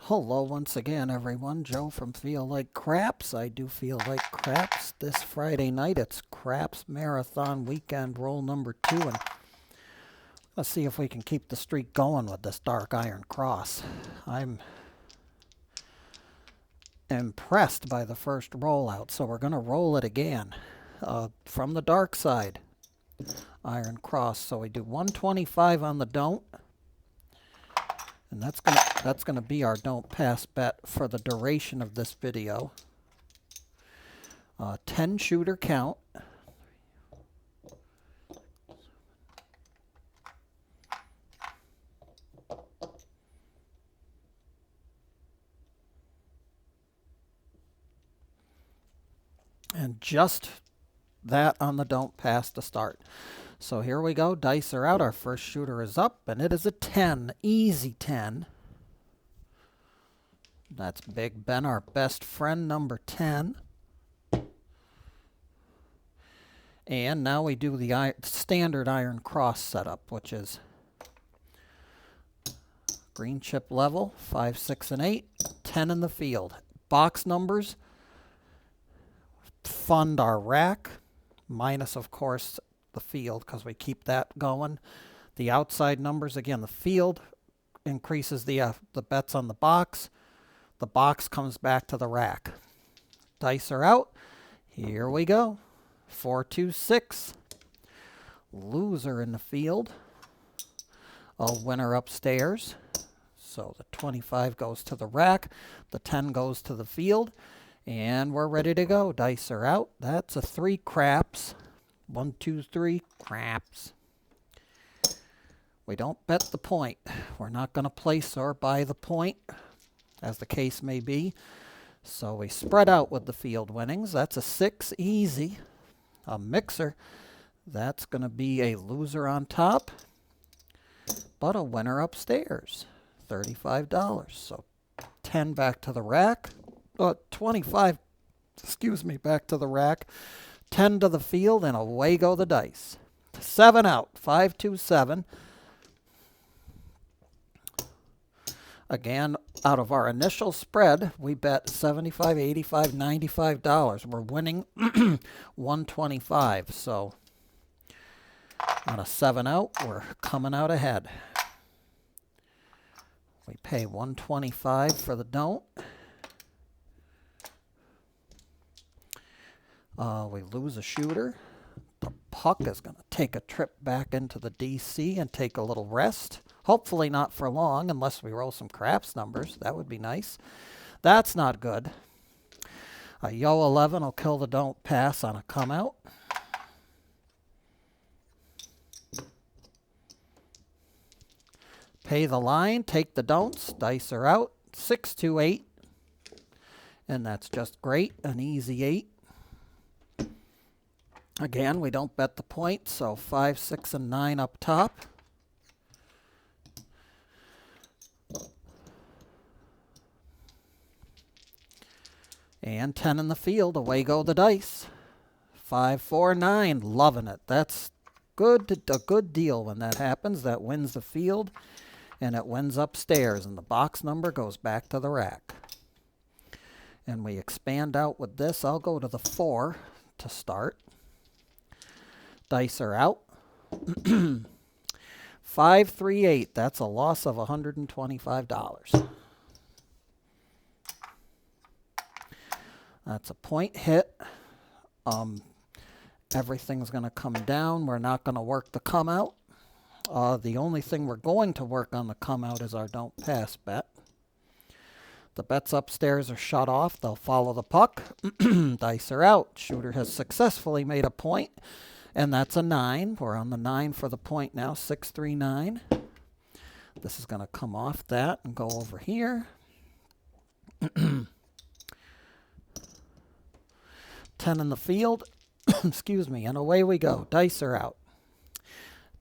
Hello once again, everyone. Joe from Feel Like Craps. I do feel like craps. This Friday night, it's Craps Marathon Weekend roll number 2, and let's see if we can keep the streak going with this Dark Iron Cross. I'm impressed by the first rollout, so we're going to roll it again from the dark side. Iron Cross. So we do 125 on the don't. And that's gonna be our don't pass bet for the duration of this video. 10 shooter count. And just that on the don't pass to start. So here we go. Dice are out. Our first shooter is up, and it is a 10. Easy 10. That's Big Ben, our best friend, number 10. And now we do the standard Iron Cross setup, which is green chip level, 5, 6, and 8, 10 in the field. Box numbers fund our rack, minus, of course, the field, because we keep that going. The outside numbers, again, the field increases the bets on the box. The box comes back to the rack. Dice are out. Here we go. 4, 2, 6. Loser in the field. A winner upstairs. So the 25 goes to the rack. The 10 goes to the field. And we're ready to go. Dice are out. That's a 3 craps. 1, 2, 3 craps. We don't bet the point. We're not going to place or buy the point, as the case may be. So we spread out with the field winnings. That's a 6 easy. A mixer. That's going to be a loser on top, but a winner upstairs. $35. So 10 back to the rack. 25, back to the rack. 10 to the field, and away go the dice. 7 out. 5, 2, 7. Again, out of our initial spread, we bet $75, $85, $95. We're winning 125. So on a 7 out, we're coming out ahead. We pay 125 for the don't. We lose a shooter. The puck is going to take a trip back into the DC and take a little rest. Hopefully not for long, unless we roll some craps numbers. That would be nice. That's not good. A Yo 11 will kill the don't pass on a come out. Pay the line, take the don'ts. Dice are out. 6, 2, 8. And that's just great. An easy 8. Again, we don't bet the point, so 5, 6, and 9 up top. And 10 in the field. Away go the dice. 5, 4, 9. Loving it. That's good. A good deal when that happens. That wins the field, and it wins upstairs, and the box number goes back to the rack. And we expand out with this. I'll go to the 4 to start. Dice are out. 5, 3, 8. That's a loss of $125. That's a point hit. Everything's going to come down. We're not going to work the come out. The only thing we're going to work on the come out is our don't pass bet. The bets upstairs are shut off. They'll follow the puck. Dice are out. Shooter has successfully made a point. And that's a 9. We're on the 9 for the point now. 6, 3, 9. This is going to come off that and go over here. 10 in the field. Excuse me. And away we go. Dice are out.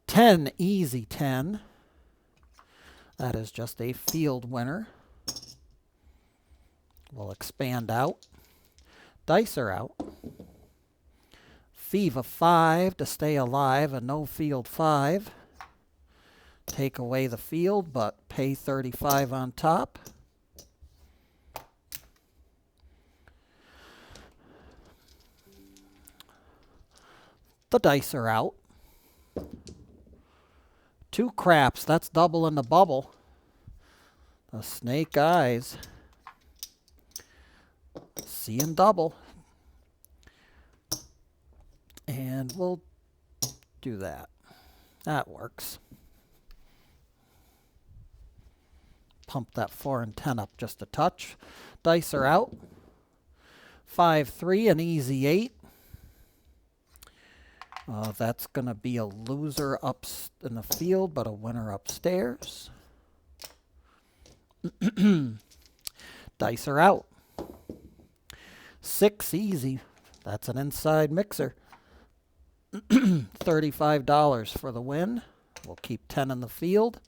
10, easy 10. That is just a field winner. We'll expand out. Dice are out. Fever 5 to stay alive, a no field 5. Take away the field, but pay 35 on top. The dice are out. 2 craps, that's double in the bubble. The snake eyes. Seeing double. And we'll do that. That works. Pump that 4 and 10 up just a touch. Dice are out. 5, 3, an easy 8. That's going to be a loser up in the field, but a winner upstairs. Dice are out. 6, easy. That's an inside mixer. $35 for the win. We'll keep 10 in the field.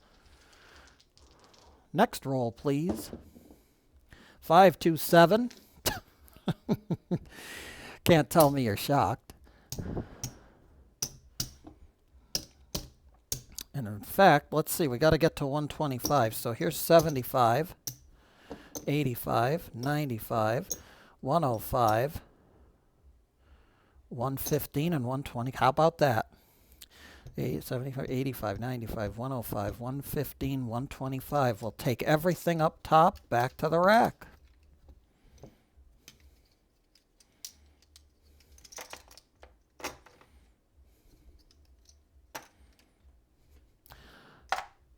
Next roll, please. 5, 2, 7. Can't tell me you're shocked. And in fact, let's see, we got to get to 125. So here's 75, 85, 95, 105, 115, and 120. How about that? 75, 85, 95, 105, 115, 125. We'll take everything up top back to the rack.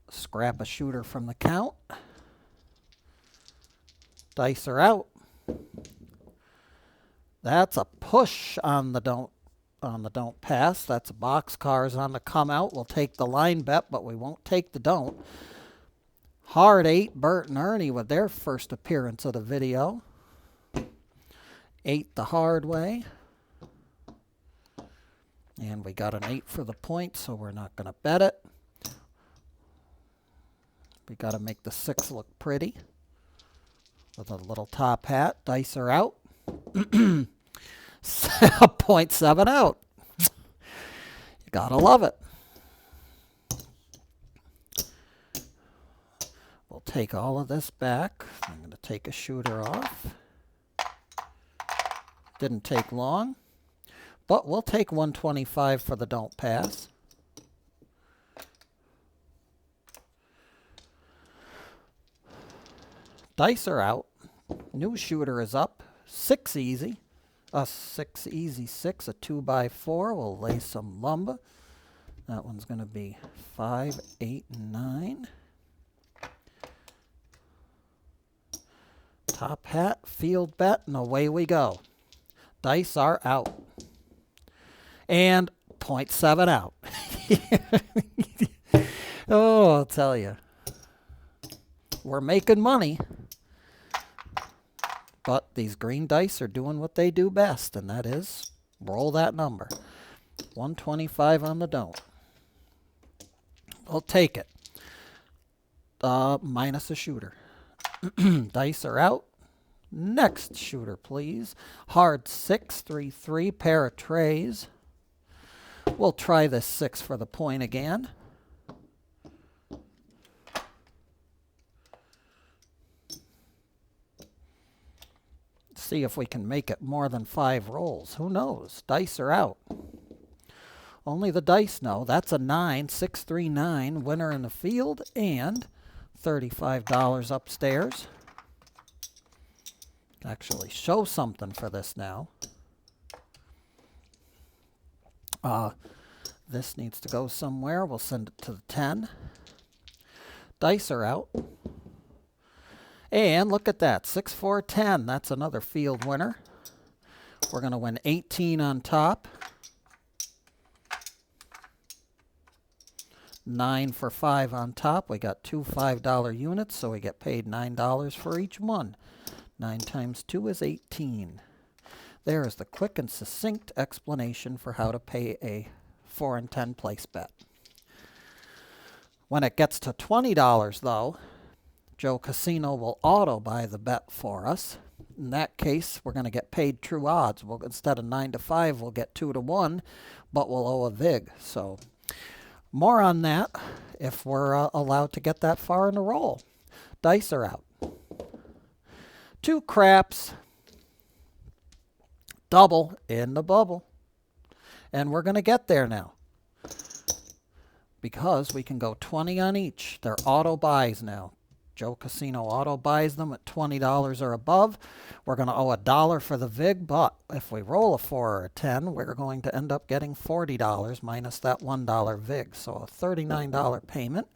Scrap a shooter from the count. Dice are out. That's a push on the don't pass. That's a boxcars on the come out. We'll take the line bet, but we won't take the don't. Hard 8, Bert and Ernie with their first appearance of the video. 8 the hard way. And we got an 8 for the point, so we're not going to bet it. We got to make the 6 look pretty with a little top hat. Dice are out. 0.7 out. You gotta love it. We'll take all of this back. I'm going to take a shooter off. Didn't take long, but we'll take 125 for the don't pass. Dice are out. New shooter is up. 6 easy. A 6 easy 6, a 2x4. We'll lay some lumber. That one's going to be 5, 8, and 9. Top hat, field bet, and away we go. Dice are out. And 0.7 out. Oh, I'll tell you. We're making money. But these green dice are doing what they do best, and that is roll that number. 125 on the don't. We'll take it. Minus a shooter. Dice are out. Next shooter, please. Hard 6, 3, 3, pair of trays. We'll try this 6 for the point again. See if we can make it more than 5 rolls. Who knows? Dice are out. Only the dice know. That's a 9, 6, 3, 9. Winner in the field and $35 upstairs. Actually show something for this now. This needs to go somewhere. We'll send it to the 10. Dice are out. And look at that, 6, 4, 10. That's another field winner. We're going to win 18 on top. 9 for 5 on top. We got 2 $5 units, so we get paid $9 for each one. 9 times 2 is 18. There is the quick and succinct explanation for how to pay a 4 and 10 place bet. When it gets to $20, though, Joe Casino will auto buy the bet for us. In that case, we're going to get paid true odds. We'll, instead of 9 to 5, we'll get 2 to 1, but we'll owe a vig. So more on that if we're allowed to get that far in the roll. Dice are out. 2 craps. Double in the bubble. And we're going to get there now, because we can go 20 on each. They're auto buys now. Joe Casino auto buys them at $20 or above. We're going to owe $1 for the VIG, but if we roll a 4 or a 10, we're going to end up getting $40 minus that $1 VIG. So a $39 payment.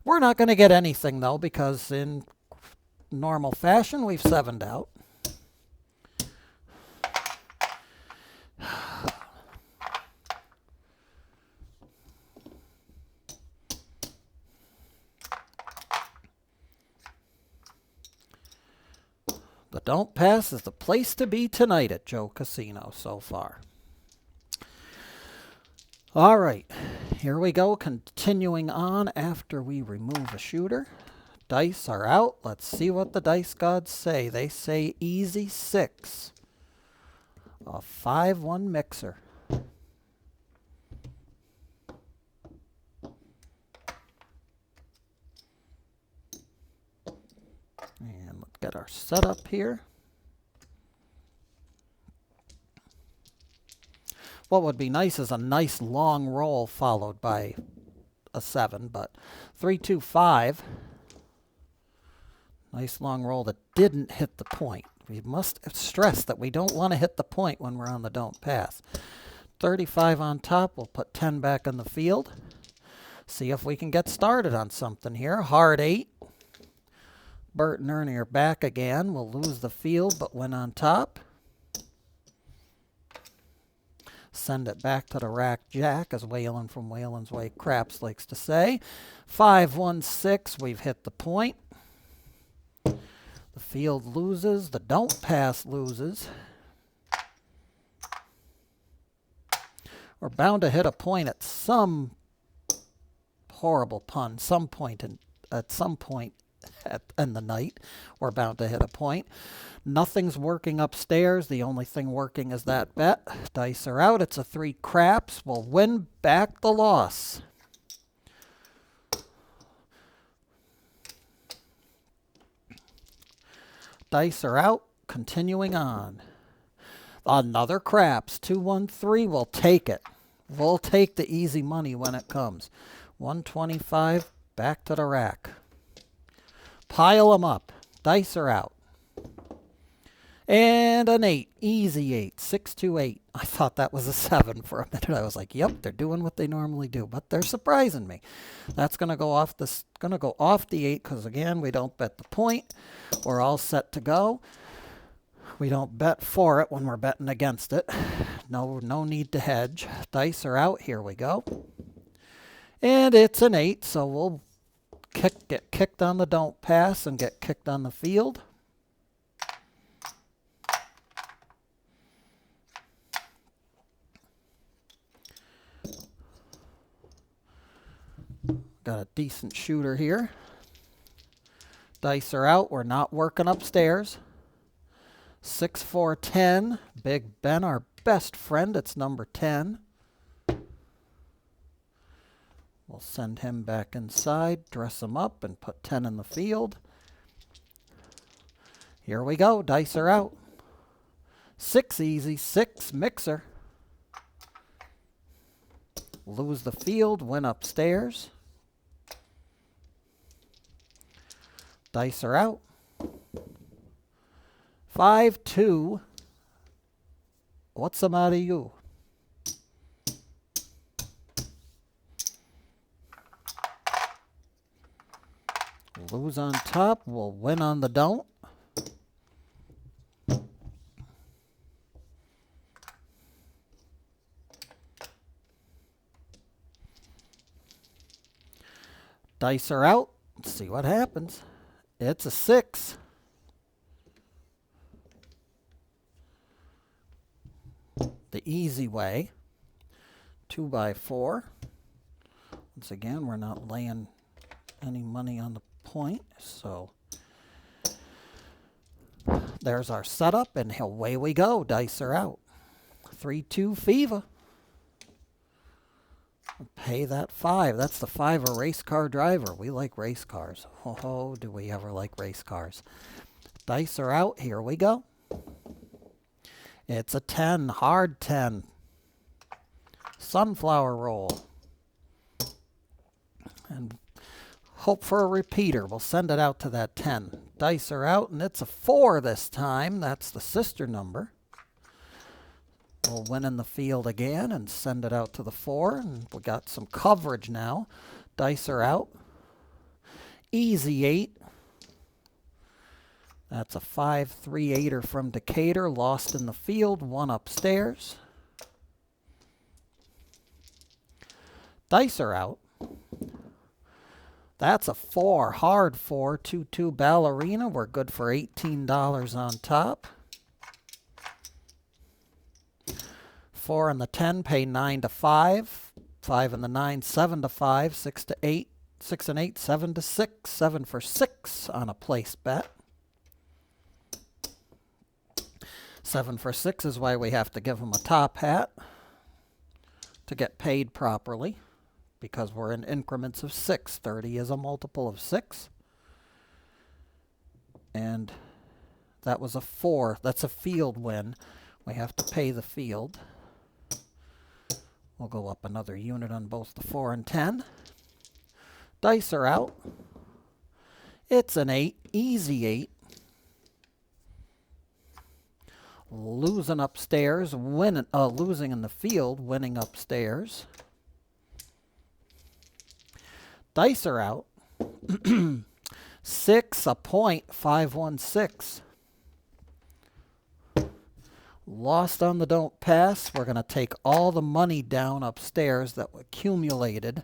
We're not going to get anything, though, because in normal fashion, we've 7'd out. The Don't Pass is the place to be tonight at Joe Casino so far. All right, here we go. Continuing on after we remove a shooter. Dice are out. Let's see what the dice gods say. They say easy 6. A 5-1 mixer. And let's get our setup here. What would be nice is a nice long roll followed by a 7, but 3, 2, 5. Nice long roll that didn't hit the point. We must stress that we don't want to hit the point when we're on the Don't Pass. 35 on top. We'll put 10 back in the field. See if we can get started on something here. Hard 8. Bert and Ernie are back again. We'll lose the field, but win on top. Send it back to the rack jack, as Waylon from Waylon's Way Craps likes to say. 5, 1, 6. We've hit the point. The field loses. The Don't Pass loses. We're bound to hit a point at some horrible pun. At some point in the night, we're bound to hit a point. Nothing's working upstairs. The only thing working is that bet. Dice are out. It's a 3 craps. We'll win back the loss. Dice are out. Continuing on. Another craps. 2, 1, 3. We'll take it. We'll take the easy money when it comes. 125. Back to the rack. Pile them up. Dice are out. And an 8. Easy 8. 6, 2, 8. I thought that was a 7 for a minute. I was like, yep, they're doing what they normally do, but they're surprising me. That's going to go off the 8 because, again, we don't bet the point. We're all set to go. We don't bet for it when we're betting against it. No need to hedge. Dice are out. Here we go. And it's an 8, so we'll get kicked on the Don't Pass and get kicked on the field. Got a decent shooter here. Dice are out. We're not working upstairs. 6, 4, 10. Big Ben, our best friend. It's number 10. We'll send him back inside, dress him up, and put 10 in the field. Here we go. Dice are out. 6 easy. 6 mixer. Lose the field. Win upstairs. Dice are out. 5, 2. What's the matter you? Lose on top. We'll win on the don't. Dice are out. Let's see what happens. It's a 6. The easy way. 2 by 4. Once again, we're not laying any money on the point, so there's our setup, and away we go. Dice are out. 3, 2 fever. Pay that 5. That's the 5 a race car driver. We like race cars. Oh, do we ever like race cars. Dice are out. Here we go. It's a 10. Hard 10. Sunflower roll. And hope for a repeater. We'll send it out to that 10. Dice are out, and it's a 4 this time. That's the sister number. We'll win in the field again and send it out to the 4. And we got some coverage now. Dice are out. Easy 8. That's a 5-3-8er from Decatur. Lost in the field. 1 upstairs. Dice are out. That's a 4. Hard 4. 2-2 ballerina. We're good for $18 on top. 4 and the 10 pay 9 to 5. 5 and the 9, 7 to 5. 6 to 8. 6 and 8, 7 to 6. 7 for 6 on a place bet. 7 for 6 is why we have to give them a top hat to get paid properly, because we're in increments of 6. 30 is a multiple of 6. And that was a 4. That's a field win. We have to pay the field. We'll go up another unit on both the 4 and 10. Dice are out. It's an 8. Easy 8. Losing upstairs. Losing in the field. Winning upstairs. Dice are out. 6, a point, 5-1-6. Lost on the don't pass. We're going to take all the money down upstairs that accumulated.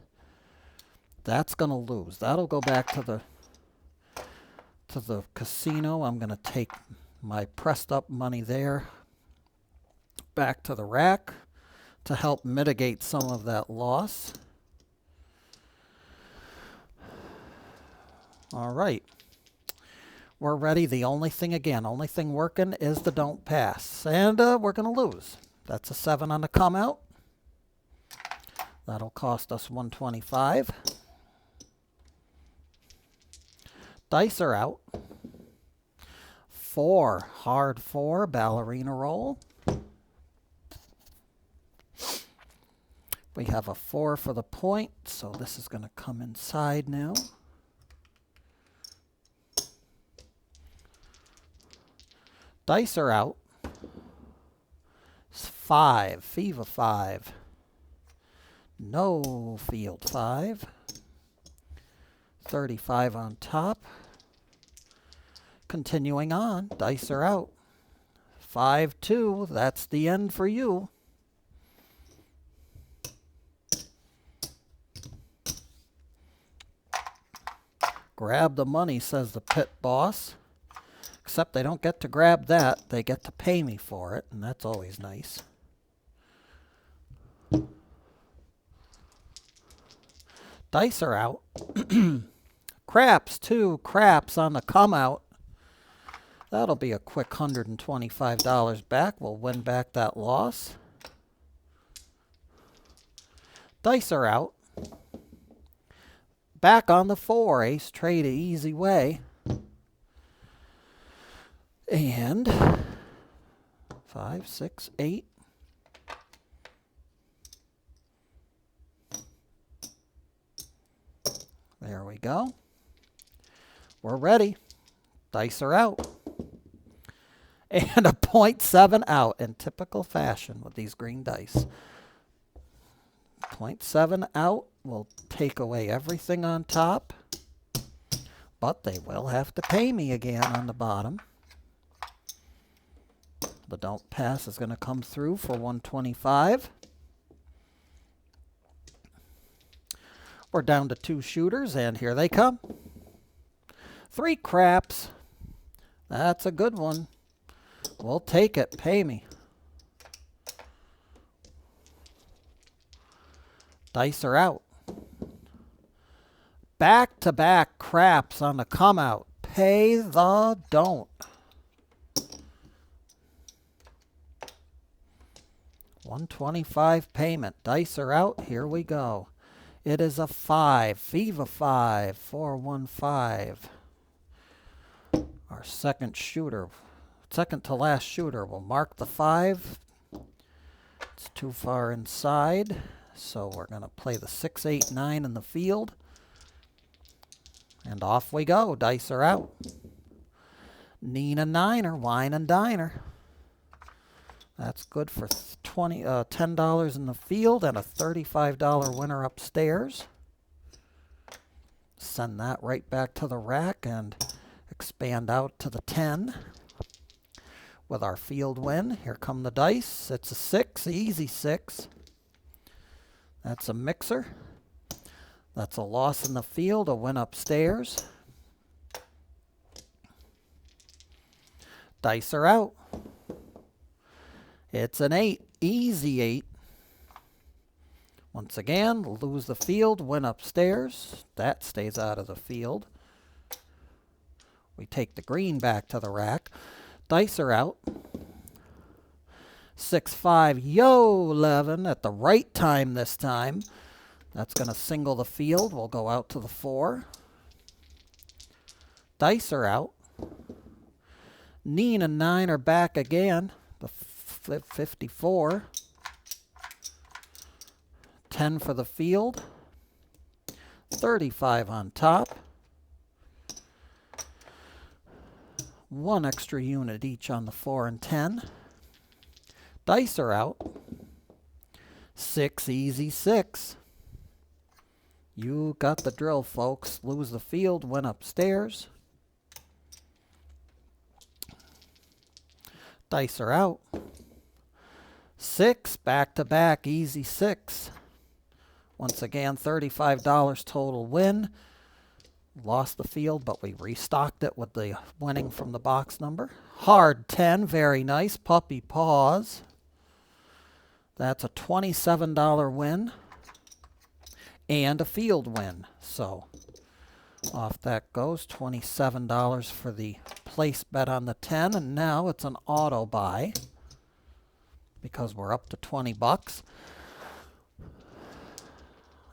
That's going to lose. That'll go back to the casino. I'm going to take my pressed up money there back to the rack to help mitigate some of that loss. All right. We're ready. The only thing working is the don't pass. And we're going to lose. That's a 7 on the come out. That'll cost us $125. Dice are out. 4, hard 4, ballerina roll. We have a 4 for the point, so this is going to come inside now. Dice are out. 5, Fever 5. No field 5. 35 on top. Continuing on, dice are out. 5-2, that's the end for you. Grab the money, says the pit boss. Except they don't get to grab that. They get to pay me for it, and that's always nice. Dice are out. Craps, 2 craps on the come out. That'll be a quick $125 back. We'll win back that loss. Dice are out. Back on the 4. Ace trade, easy way. And 5, 6, 8. There we go. We're ready. Dice are out. And a 0.7 out in typical fashion with these green dice. 0.7 out will take away everything on top. But they will have to pay me again on the bottom. The don't pass is going to come through for $125. We're down to 2 shooters, and here they come. 3 craps. That's a good one. We'll take it. Pay me. Dice are out. Back-to-back craps on the come out. Pay the don't. $125 payment. Dice are out. Here we go. It is a 5. Fever 5. 415. Our second shooter. Second to last shooter will mark the 5. It's too far inside, so we're going to play the 6, 8, 9 in the field. And off we go. Dice are out. Nina Niner, wine and diner. That's good for $10 in the field and a $35 winner upstairs. Send that right back to the rack and expand out to the 10 with our field win. Here come the dice. It's a 6, easy 6. That's a mixer. That's a loss in the field, a win upstairs. Dice are out. It's an 8, easy 8. Once again, lose the field, win upstairs. That stays out of the field. We take the green back to the rack. Dice are out. 6, 5, yo, 11 at the right time this time. That's going to single the field. We'll go out to the 4. Dice are out. Nina and 9 are back again. The 54. 10 for the field. 35 on top. 1 extra unit each on the 4 and 10. Dice are out. 6, easy 6. You got the drill, folks. Lose the field, win upstairs. Dice are out. 6, back to back, easy 6. Once again, $35 total win. Lost the field, but we restocked it with the winning from the box number. Hard 10, very nice. Puppy paws. That's a $27 win and a field win. So off that goes, $27 for the place bet on the 10, and now it's an auto buy because we're up to 20 bucks.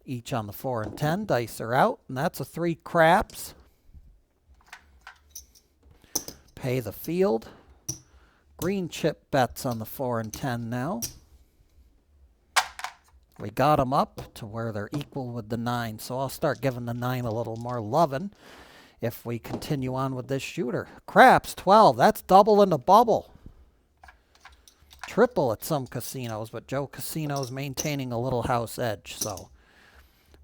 Each on the 4 and 10. Dice are out, and that's a 3 craps. Pay the field. Green chip bets on the 4 and 10 now. We got them up to where they're equal with the 9, so I'll start giving the 9 a little more loving if we continue on with this shooter. Craps, 12. That's double in the bubble. Triple at some casinos, but Joe Casino's maintaining a little house edge, so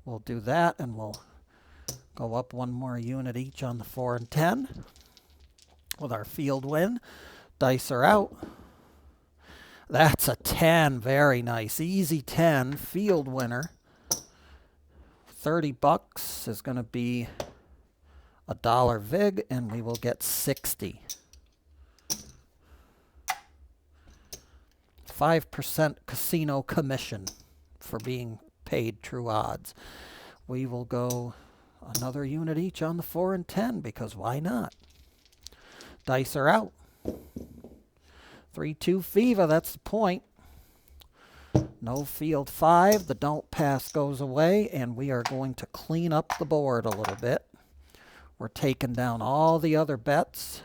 we'll do that, and we'll go up 1 more unit each on the 4 and 10 with our field win. Dice are out. That's a 10. Very nice. Easy 10. Field winner. 30 bucks is going to be $1 vig, and we will get 60. 5% casino commission for being paid true odds. We will go another unit each on the 4 and 10 because why not? Dice are out. 3-2 fever, that's the point. No field 5. The don't pass goes away, and we are going to clean up the board a little bit. We're taking down all the other bets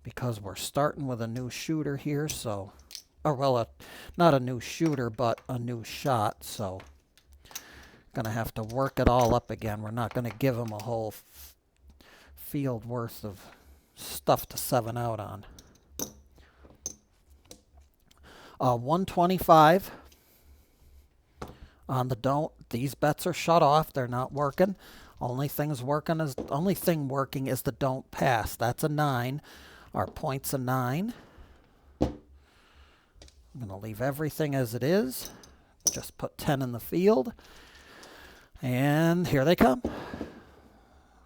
because we're starting with a new shooter here, so, or well, not a new shooter, but a new shot, so gonna have to work it all up again. We're not gonna give him a whole field worth of stuff to 7 out on. 125 on the don't. These bets are shut off. They're not working. Only thing working is the don't pass. That's a 9. Our point's a 9. I'm going to leave everything as it is. Just put 10 in the field. And here they come.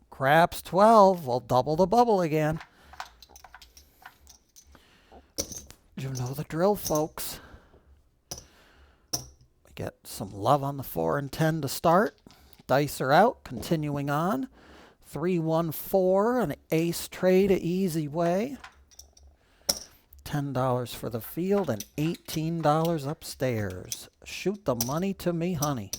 Craps 12. We'll double the bubble again. You know the drill, folks. We get some love on the 4 and 10 to start. Dice are out. Continuing on. 3-1-4, an ace trade, a easy way. $10 for the field and $18 upstairs. Shoot the money to me, honey.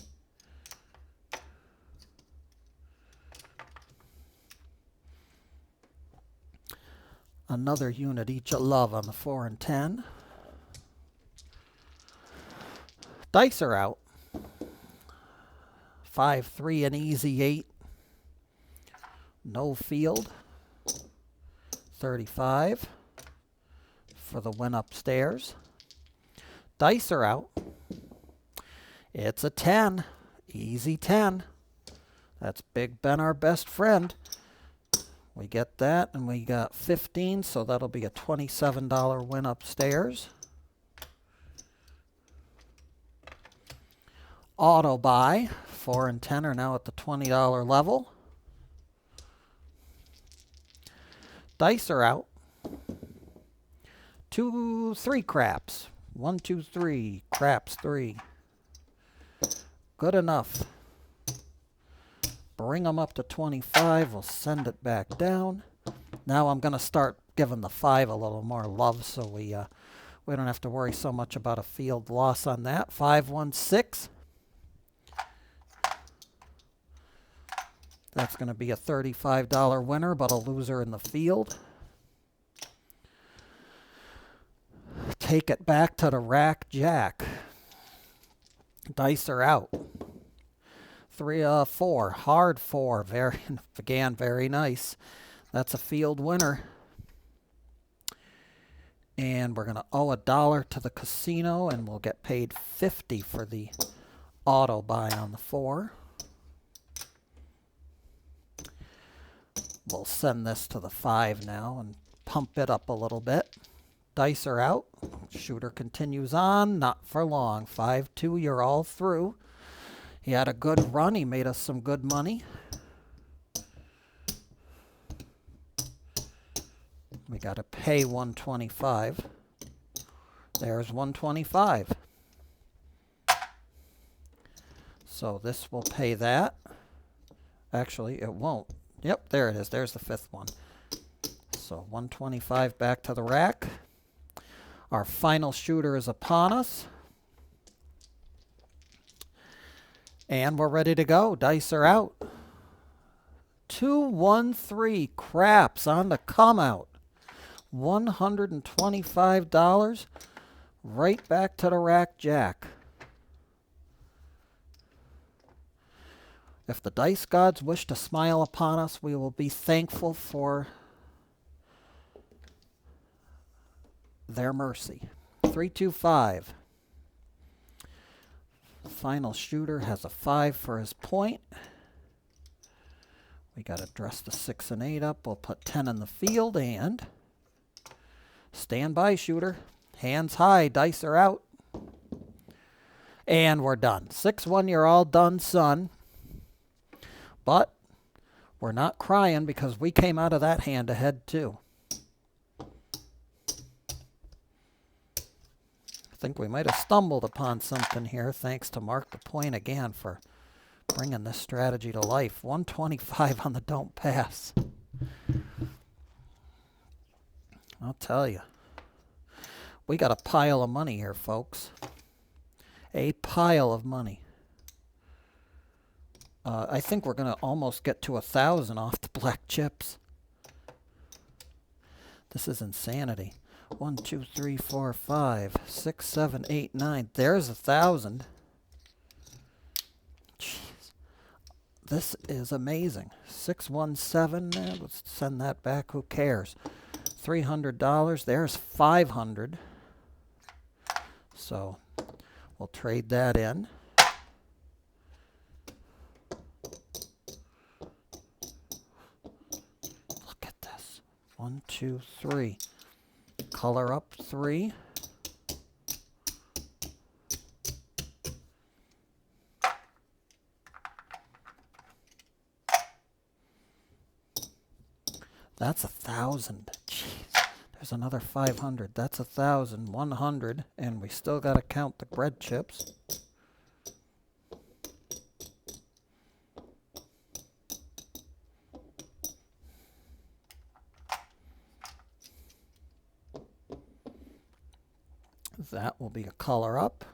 Another unit each of love on the 4 and 10. Dice are out. 5, 3, an easy 8. No field. 35 for the win upstairs. Dice are out. It's a 10. Easy 10. That's Big Ben, our best friend. We get that, and we got 15, so that'll be a $27 win upstairs. Auto buy, 4 and 10 are now at the $20 level. Dice are out. 2, 3 craps. 1, 2, 3. Craps 3. Good enough. Bring them up to 25. We'll send it back down. Now I'm going to start giving the 5 a little more love so we don't have to worry so much about a field loss on that. 5, 1, 6. That's going to be a $35 winner, but a loser in the field. Take it back to the rack jack. Dice are out. 3, 4, hard 4. Again, very nice. That's a field winner. And we're going to owe $1 to the casino, and we'll get paid 50 for the auto buy on the 4. We'll send this to the 5 now and pump it up a little bit. Dice are out. Shooter continues on. Not for long. 5, 2, you're all through. He had a good run. He made us some good money. We got to pay 125. There's 125. So this will pay that. Actually, it won't. Yep, there it is. There's the 5th one. So 125 back to the rack. Our final shooter is upon us. And we're ready to go. Dice are out. 2, 1, 3. Craps on the come out. $125. Right back to the rack jack. If the dice gods wish to smile upon us, we will be thankful for their mercy. 3, 2, 5. Final shooter has a 5 for his point. We got to dress the 6 and 8 up. We'll put 10 in the field and stand by, shooter. Hands high. Dice are out. And we're done. 6-1, you're all done, son. But we're not crying because we came out of that hand ahead too. I think we might have stumbled upon something here. Thanks to Mark the Point again for bringing this strategy to life. 125 on the don't pass. I'll tell you. We got a pile of money here, folks. A pile of money. I think we're going to almost get to 1,000 off the black chips. This is insanity. 1, 2, 3, 4, 5, 6, 7, 8, 9. There's 1,000. Jeez. This is amazing. 617. Let's send that back. Who cares? $300. There's 500. So we'll trade that in. Look at this. 1, 2, 3. Color up 3. That's 1,000. Jeez. There's another 500. That's 1,000. 100. And we still got to count the bread chips. That will be a color up.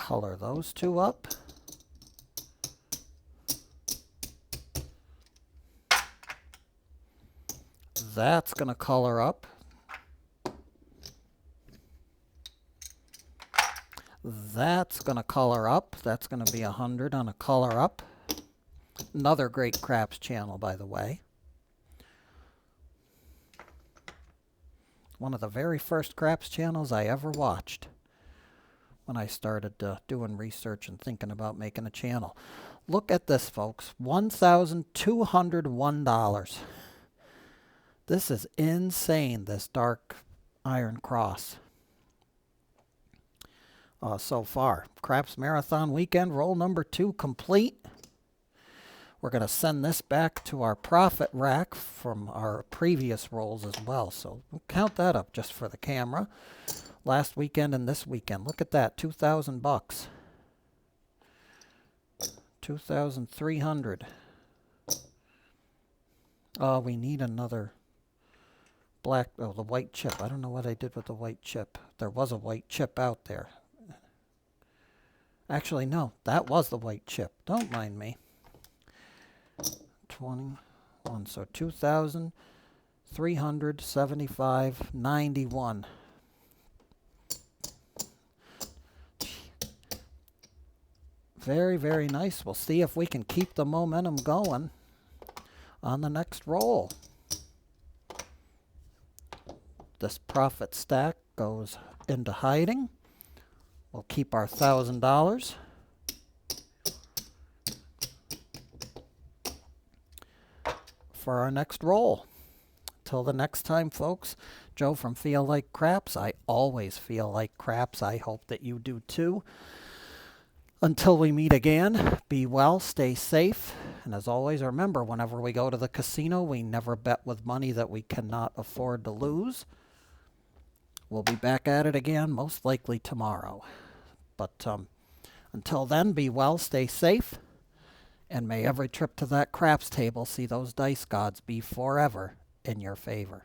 color those two up. That's going to color up. That's going to color up. That's going to be 100 on a color up. Another great craps channel, by the way. One of the very first craps channels I ever watched when I started doing research and thinking about making a channel. Look at this, folks. $1,201. This is insane, this dark iron cross. So far, Craps Marathon Weekend roll number 2 complete. We're going to send this back to our profit rack from our previous rolls as well. So we'll count that up just for the camera. Last weekend and this weekend. Look at that, $2,000. 2,300. Oh, we need another black, oh, the white chip. I don't know what I did with the white chip. There was a white chip out there. Actually, no, that was the white chip. Don't mind me. 21, so 2,375.91. Very, very nice. We'll see if we can keep the momentum going on the next roll. This profit stack goes into hiding. We'll keep our $1,000. For our next roll. Till the next time, folks, Joe from Feel Like Craps. I always feel like craps. I hope that you do too. Until we meet again, be well, stay safe, and as always, remember, whenever we go to the casino, we never bet with money that we cannot afford to lose. We'll be back at it again, most likely tomorrow. But until then, be well, stay safe, and may every trip to that craps table see those dice gods be forever in your favor.